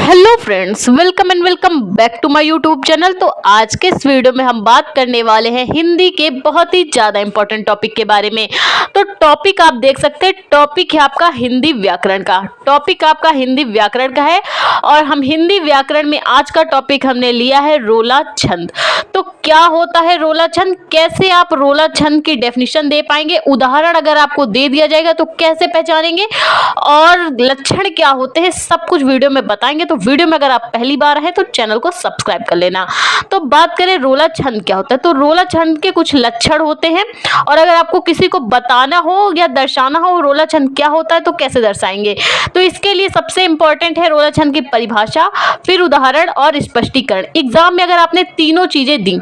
Hello friends, welcome and welcome back to my YouTube channel. तो आज के इस वीडियो में हम बात करने वाले हैं हिंदी के बहुत ही ज़्यादा इंपॉर्टेंट टॉपिक के बारे में। तो टॉपिक आप देख सकते हैं, टॉपिक है आपका हिंदी व्याकरण का। टॉपिक आपका हिंदी व्याकरण का है और हम हिंदी व्याकरण में आज का टॉपिक हमने लिया है रोला छंद। तो क्या होता है रोला छंद, कैसे आप रोला छंद की डेफिनेशन दे पाएंगे, उदाहरण अगर आपको दे दिया जाएगा तो कैसे पहचानेंगे और लक्षण क्या होते हैं, सब कुछ वीडियो में बताएंगे। तो वीडियो में अगर आप पहली बार हैं तो चैनल को सब्सक्राइब कर लेना। तो बात करें रोला छंद क्या होता है, तो रोला छंद के कुछ लक्षण होते हैं और अगर आपको किसी को बताना हो या दर्शाना हो रोला छंद क्या होता है तो कैसे दर्शाएंगे। तो इसके लिए सबसे इंपॉर्टेंट है रोला छंद की परिभाषा, फिर उदाहरण और स्पष्टीकरण। एग्जाम में अगर आपने तीनों चीजें दी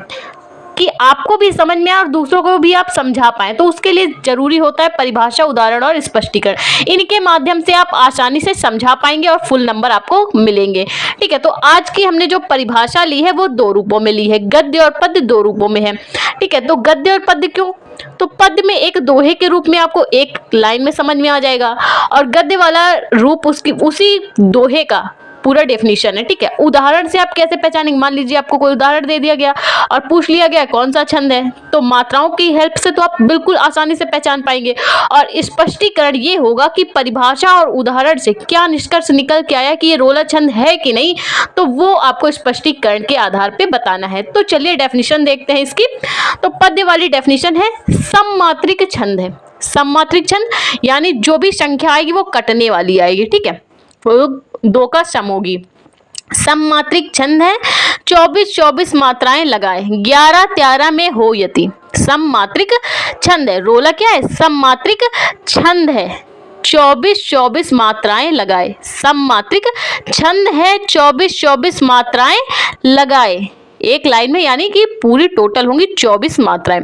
कि आपको भी समझ में आए और दूसरों को भी आप समझा पाए, तो उसके लिए जरूरी होता है परिभाषा, उदाहरण और स्पष्टीकरण। इनके माध्यम से आप आसानी से समझा पाएंगे और फुल नंबर आपको मिलेंगे। ठीक है, तो आज की हमने जो परिभाषा ली है वो दो रूपों में ली है, गद्य और पद्य दो रूपों में है। ठीक है, तो गद्य और पद्य क्यों, तो पद्य में एक दोहे के रूप में आपको एक लाइन में समझ में आ जाएगा और गद्य वाला रूप उसकी उसी दोहे का पूरा डेफिनेशन है। ठीक है, उदाहरण से आप कैसे पहचानेंगे, मान लीजिए आपको कोई उदाहरण दे दिया गया और पूछ लिया गया कौन सा छंद है, तो मात्राओं की हेल्प से तो आप बिल्कुल आसानी से पहचान पाएंगे। और स्पष्टीकरण ये होगा कि परिभाषा और उदाहरण से क्या निष्कर्ष निकल के आया कि ये रोला छंद है कि नहीं, तो वो आपको स्पष्टीकरण के आधार पे बताना है। तो चलिए डेफिनेशन देखते हैं इसकी। तो पद्य वाली डेफिनेशन है, सममात्रिक छंद है। सममात्रिक छंद यानी जो भी संख्या आएगी वो कटने वाली आएगी। ठीक है, दो का सम होगी। सममात्रिक छंद है, 24-24 मात्राएं लगाए, 11-13 में हो यति। सममात्रिक छंद है, रोला क्या है, सममात्रिक छंद है, 24-24 मात्राएं लगाए। सममात्रिक छंद है, 24-24 मात्राएं लगाए एक लाइन में, यानी कि पूरी टोटल होंगी 24 मात्राएं।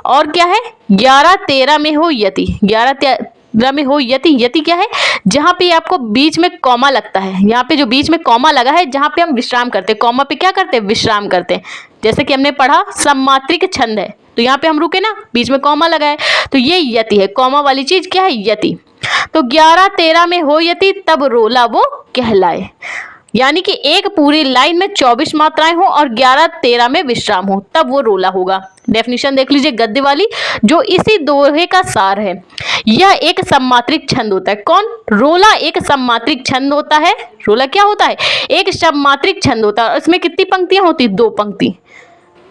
और क्या है, 11-13 में हो यति। 11-13 में हो यति। यति क्या है, जहां पे आपको बीच में कॉमा लगता है, यहाँ पे जो बीच में कॉमा लगा है जहां पे हम विश्राम करते हैं, कॉमा पे क्या करते हैं, विश्राम करते हैं। जैसे कि हमने पढ़ा सममात्रिक छंद है तो यहाँ पे हम रुके ना, बीच में कॉमा लगा है तो ये यति है। कॉमा वाली चीज क्या है, यति। तो 11-13 में हो यति तब रोला वो कहलाए, यानी कि एक पूरी लाइन में 24 मात्राएं हो और 11-13 में विश्राम हो तब वो रोला होगा। डेफिनेशन देख लीजिए गद्य वाली, जो इसी दोहे का सार है। यह एक सममात्रिक छंद होता है। कौन, रोला एक सममात्रिक छंद होता है। रोला क्या होता है, एक सममात्रिक छंद होता है और इसमें कितनी पंक्तियां होती, दो पंक्ति,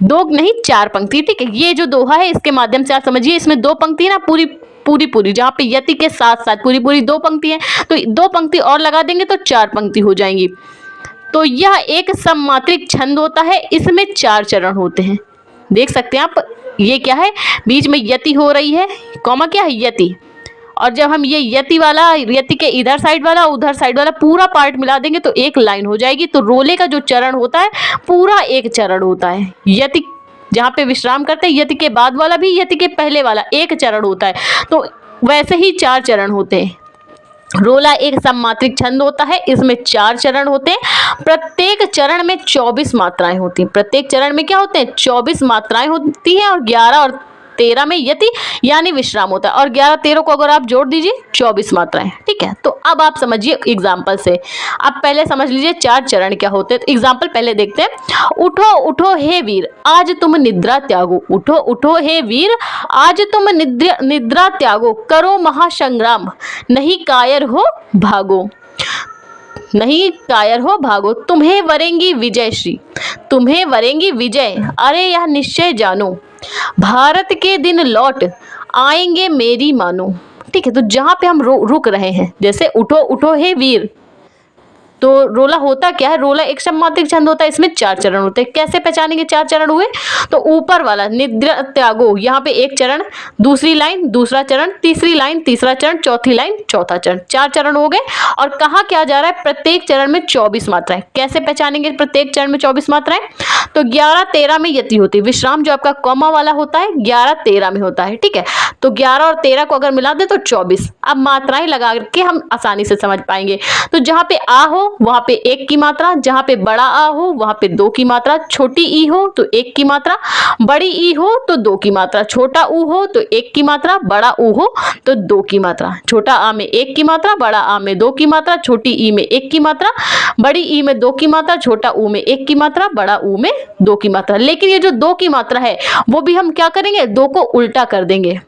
दो नहीं 4 पंक्ति। ठीक है, ये जो दोहा है इसके माध्यम से आप समझिए, इसमें दो पंक्ति ना पूरी जहाँ पे यति के साथ साथ पूरी दो पंक्ति है, तो दो पंक्ति और लगा देंगे तो 4 पंक्ति हो जाएंगी। तो यह एक सममात्रिक छंद होता है, इसमें 4 चरण होते हैं। देख सकते हैं आप, ये क्या है, बीच में यति हो रही है, कॉमा क्या है, यति। और जब हम ये यति वाला, यति के इधर साइड वाला उधर साइड वाला पूरा पार्ट मिला देंगे तो एक लाइन हो जाएगी। तो रोले का जो चरण होता है पूरा एक चरण होता है। यति जहाँ पे विश्राम करते हैं, यति के बाद वाला भी, यति के पहले वाला एक चरण होता है। तो वैसे ही 4 चरण होते हैं। रोला एक सममात्रिक छंद होता है, इसमें 4 चरण होते हैं। प्रत्येक चरण में 24 मात्राएं होती हैं। प्रत्येक चरण में क्या होते हैं, 24 मात्राएं होती हैं और 11 और 13 में यति यानी विश्राम होता है और 11-13 को अगर आप जोड़ दीजिए 24 मात्राएं। ठीक है, तो अब आप समझिए एग्जाम्पल से। आप पहले समझ लीजिए 4 चरण क्या होते हैं। तो एग्जाम्पल पहले देखते हैं। उठो उठो हे वीर आज तुम निद्रा त्यागो। उठो उठो हे वीर आज तुम निद्रा त्यागो, करो महासंग्राम नहीं कायर हो भागो। नहीं कायर हो भागो, तुम्हें वरेंगी विजय श्री, तुम्हें वरेंगी विजय, अरे यह निश्चय जानो, भारत के दिन लौट आएंगे मेरी मानो। ठीक है, तो जहां पे हम रुक रहे हैं, जैसे उठो उठो हे वीर, तो रोला होता क्या है, रोला एक सममात्रिक छंद होता है, इसमें 4 चरण होते हैं। कैसे पहचानेंगे 4 चरण हुए, तो ऊपर वाला निद्रा त्यागो, यहाँ पे एक चरण, दूसरी लाइन दूसरा चरण, तीसरी लाइन तीसरा चरण, चौथी लाइन चौथा चरण, 4 चरण हो गए। और कहा क्या जा रहा है, प्रत्येक चरण में 24 मात्राएं। कैसे पहचानेंगे प्रत्येक चरण में 24 मात्राएं, तो 11-13 में यति होती है। विश्राम जो आपका कॉमा वाला होता है 11-13 में होता है, ठीक है। तो 11 और 13 को अगर मिला दे तो 24। अब मात्राएं लगा के हम आसानी से समझ पाएंगे। तो जहां पे आ हो वहां पे 1 की मात्रा, जहां पे बड़ा आ हो वहां पे 2 की मात्रा, छोटी ई हो तो 1 की मात्रा, बड़ी ई हो तो 2 की मात्रा, छोटा ऊ हो तो 1 की मात्रा, बड़ा ऊ हो तो 2 की मात्रा। छोटा आ में 1 की मात्रा, बड़ा आ में 2 की मात्रा, छोटी ई में 1 की मात्रा, बड़ी ई में 2 की मात्रा, छोटा ऊ में 1 की मात्रा, बड़ा ऊ में 2 की मात्रा। लेकिन ये जो 2 की मात्रा है वो भी हम क्या करेंगे, 2 को उल्टा कर देंगे,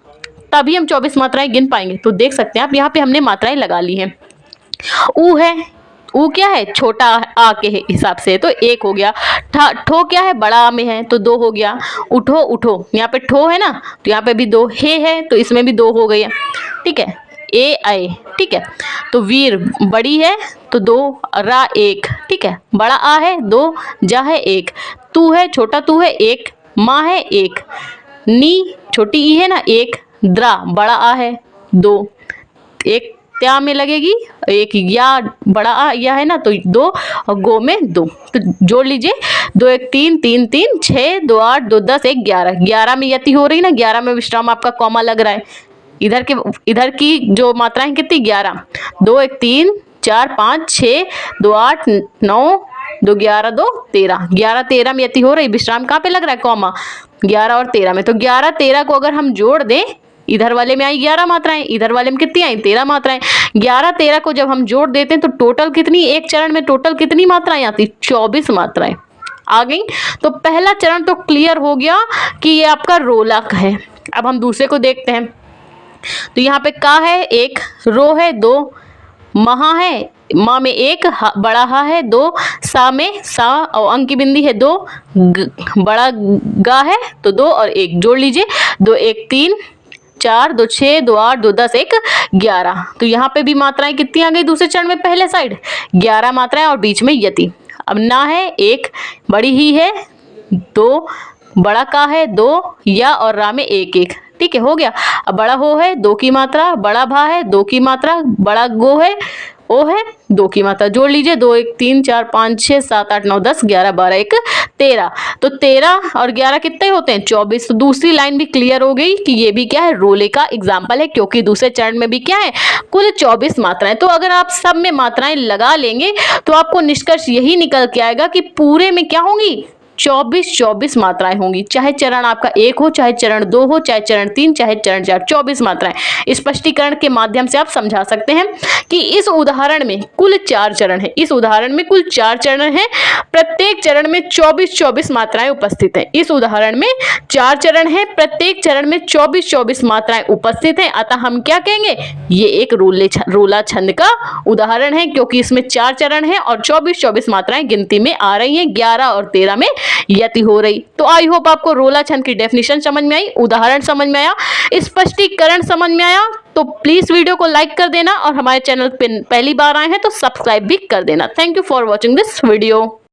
तभी हम 24 मात्राएं गिन पाएंगे। तो देख सकते हैं आप यहाँ पे हमने मात्राएं लगा ली हैं। ऊ है, ऊ क्या है, छोटा आ के हिसाब से तो 1 हो गया। ठो क्या है, बड़ा आ में है तो 2 हो गया। उठो, उठो, यहाँ पे ठो है ना तो यहाँ पे भी 2, है तो इसमें भी 2 हो गया, ठीक है। ए आए, ठीक है। तो वीर बड़ी है तो 2, रा 1, ठीक है। बड़ा आ है 2, जा है 1, तू है, छोटा तू है 1, माँ है 1, नी छोटी ई है ना 1, द्रा बड़ा आ है 2, 1 त्या में लगेगी, 1 या बड़ा आ या है ना तो 2 और गो में 2। तो जोड़ लीजिए, 2 1 3 3 3 6 2 8 2 10 1 11। 11 में यति हो रही ना, 11 में विश्राम आपका कॉमा लग रहा है। इधर की जो मात्राएं कितनी, 11, 2 1 3 4 5 6 2 8 9 2 11 2 13। 11 13 में यति हो रही, विश्राम कहाँ पे लग रहा है, कॉमा। 11 और 13 में, तो 11 13 को अगर हम जोड़ दें, इधर वाले में आई 11 मात्राएं, इधर वाले में कितनी आई, 13 मात्राएं। 11 13 को जब हम जोड़ देते हैं तो टोटल कितनी, एक चरण में टोटल कितनी मात्राएं आती, 24 मात्राएं आ गई। तो पहला चरण तो क्लियर हो गया कि ये आपका रोलक है। अब हम दूसरे को देखते हैं। तो यहाँ पे का है 1, रो है 2, महा है, माँ में 1, बड़ा हा है 2, सा में सा और अंक की बिंदी है 2, बड़ा गा है तो 2 और 1 जोड़ लीजिए, 2 1 3 4 2 6 2 8 2 10 1 11। तो यहाँ पे भी मात्राएं कितनी आ गई दूसरे चरण में, पहले साइड 11 मात्राएं और बीच में यति। अब ना है 1, बड़ी ही है 2, बड़ा का है 2, या और रा में 1 1, ठीक है, हो गया। अब बड़ा हो है 2 की मात्रा, बड़ा भा है 2 की मात्रा, बड़ा गो है ओ है 2 की मात्रा। जोड़ लीजिए, 2 1 3 4 5 6 7 8 9 10 11 12 1 13। तो 13 और 11 कितने होते हैं, 24। तो दूसरी लाइन भी क्लियर हो गई कि ये भी क्या है, रोले का एग्जाम्पल है, क्योंकि दूसरे चरण में भी क्या है, कुल 24 मात्राएं। तो अगर आप सब में मात्राएं लगा लेंगे तो आपको निष्कर्ष यही निकल के आएगा कि पूरे में क्या होंगी, 24 मात्राएं होंगी। चाहे चरण आपका 1 हो, चाहे चरण 2 हो, चाहे चरण 3, चाहे चरण 4, 24 मात्राएं। स्पष्टीकरण के माध्यम से आप समझा सकते हैं कि इस उदाहरण में कुल 4 चरण है। इस उदाहरण में कुल 4 चरण है, प्रत्येक चरण में 24 मात्राएं उपस्थित हैं। इस उदाहरण में 4 चरण है, प्रत्येक चरण में 24 मात्राएं उपस्थित हैं। अतः हम क्या कहेंगे, ये एक रोला छंद का उदाहरण है, क्योंकि इसमें 4 चरण है और 24 मात्राएं गिनती में आ रही हैं, 11 और 13 में यति हो रही। तो आई होप आपको रोला छंद की डेफिनेशन समझ में आई, उदाहरण समझ में आया, स्पष्टीकरण समझ में आया। तो प्लीज वीडियो को लाइक कर देना और हमारे चैनल पे पहली बार आए हैं तो सब्सक्राइब भी कर देना। Thank you for watching this video.